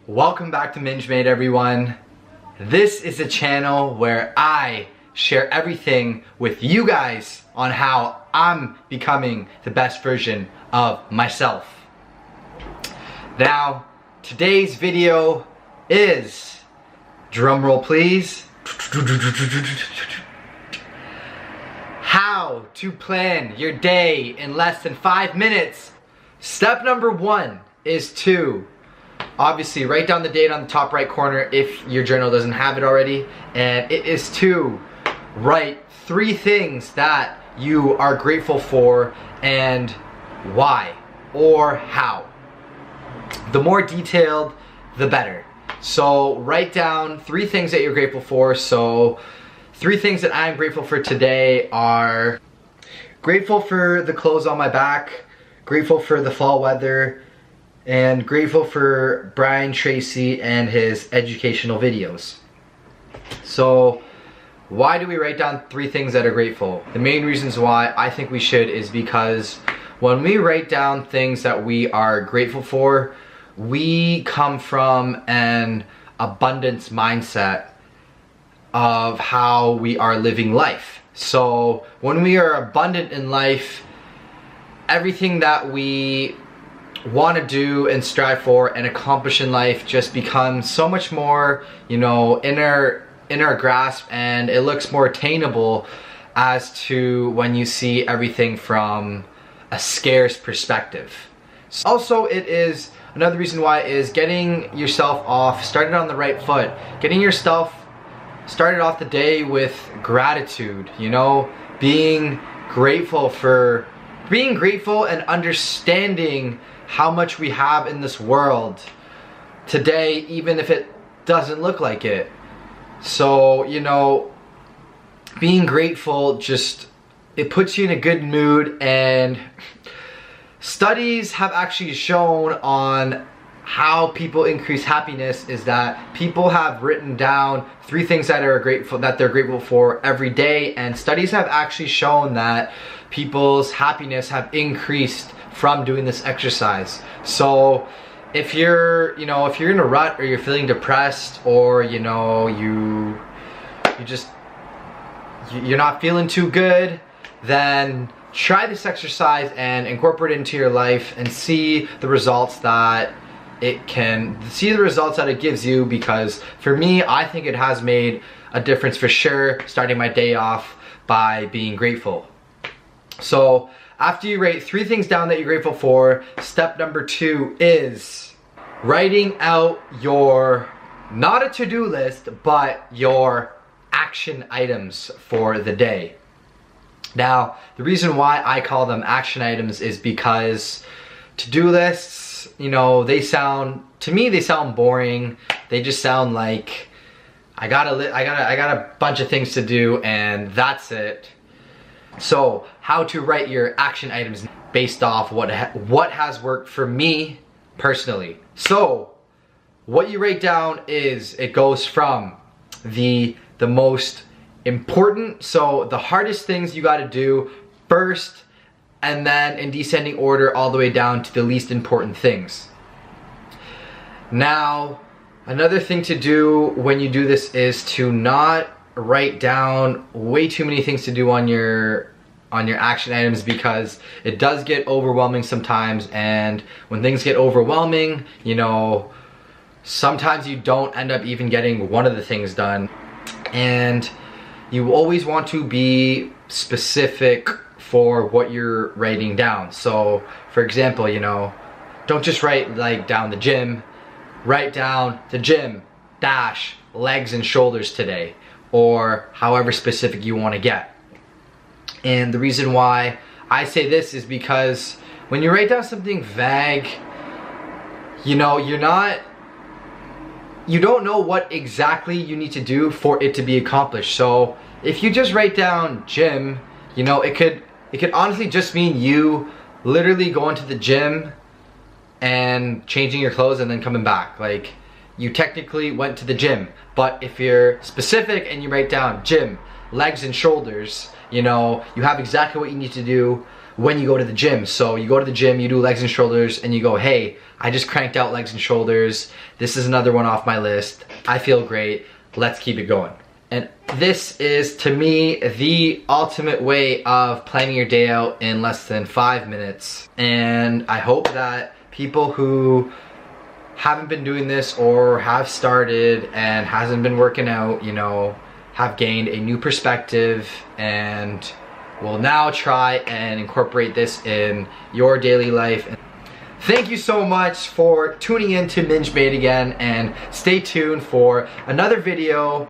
Welcome back to Minge Made, everyone. This is a channel where I share everything with you guys on how I'm becoming the best version of myself. Now, today's video is, drumroll please, how to plan your day in less than 5 minutes. Step number 1 is to obviously write down the date on the top right corner if your journal doesn't have it already, and it is to write 3 things that you are grateful for and why or how. The more detailed, the better. So write down 3 things that you're grateful for. So 3 things that I'm grateful for today are grateful for the clothes on my back, grateful for the fall weather, and grateful for Brian Tracy and his educational videos. So why do we write down 3 things that are grateful? The main reasons why I think we should is because when we write down things that we are grateful for, we come from an abundance mindset of how we are living life. So when we are abundant in life, everything that we want to do and strive for and accomplish in life just becomes so much more, in our grasp, and it looks more attainable as to when you see everything from a scarce perspective. Also, it is another reason why is getting yourself started on the right foot, getting yourself started off the day with gratitude, being grateful and understanding how much we have in this world today, even if it doesn't look like it. So, being grateful it puts you in a good mood, and studies have actually shown on how people increase happiness is that people have written down 3 things that they're grateful for every day, and studies have actually shown that people's happiness have increased from doing this exercise. So if you're in a rut, or you're feeling depressed, or you're not feeling too good, then try this exercise and incorporate it into your life and see the results that it gives you, because for me, I think it has made a difference for sure, starting my day off by being grateful. So after you write 3 things down that you're grateful for, step number 2 is writing out your, not a to-do list, but your action items for the day. Now, the reason why I call them action items is because to-do lists, to me they sound boring. They just sound like I got a bunch of things to do and that's it. So how to write your action items based off what has worked for me personally. So what you write down is, it goes from the most important, so the hardest things you got to do first, and then in descending order all the way down to the least important things. Now, another thing to do when you do this is to not write down way too many things to do on your action items, because it does get overwhelming sometimes, and when things get overwhelming, sometimes you don't end up even getting one of the things done. And you always want to be specific for what you're writing down. So for example, don't just write down the gym, write down the gym dash legs and shoulders today, or however specific you want to get. And the reason why I say this is because when you write down something vague, you don't know what exactly you need to do for it to be accomplished. So if you just write down gym, it could honestly just mean you literally going to the gym and changing your clothes and then coming back. Like, you technically went to the gym. But if you're specific and you write down gym, legs and shoulders, you have exactly what you need to do when you go to the gym. So you go to the gym, you do legs and shoulders, and you go, hey, I just cranked out legs and shoulders. This is another one off my list. I feel great. Let's keep it going. And this is, to me, the ultimate way of planning your day out in less than 5 minutes. And I hope that people who haven't been doing this or have started and hasn't been working out, you know, have gained a new perspective and will now try and incorporate this in your daily life. Thank you so much for tuning in to Minge Made again, and stay tuned for another video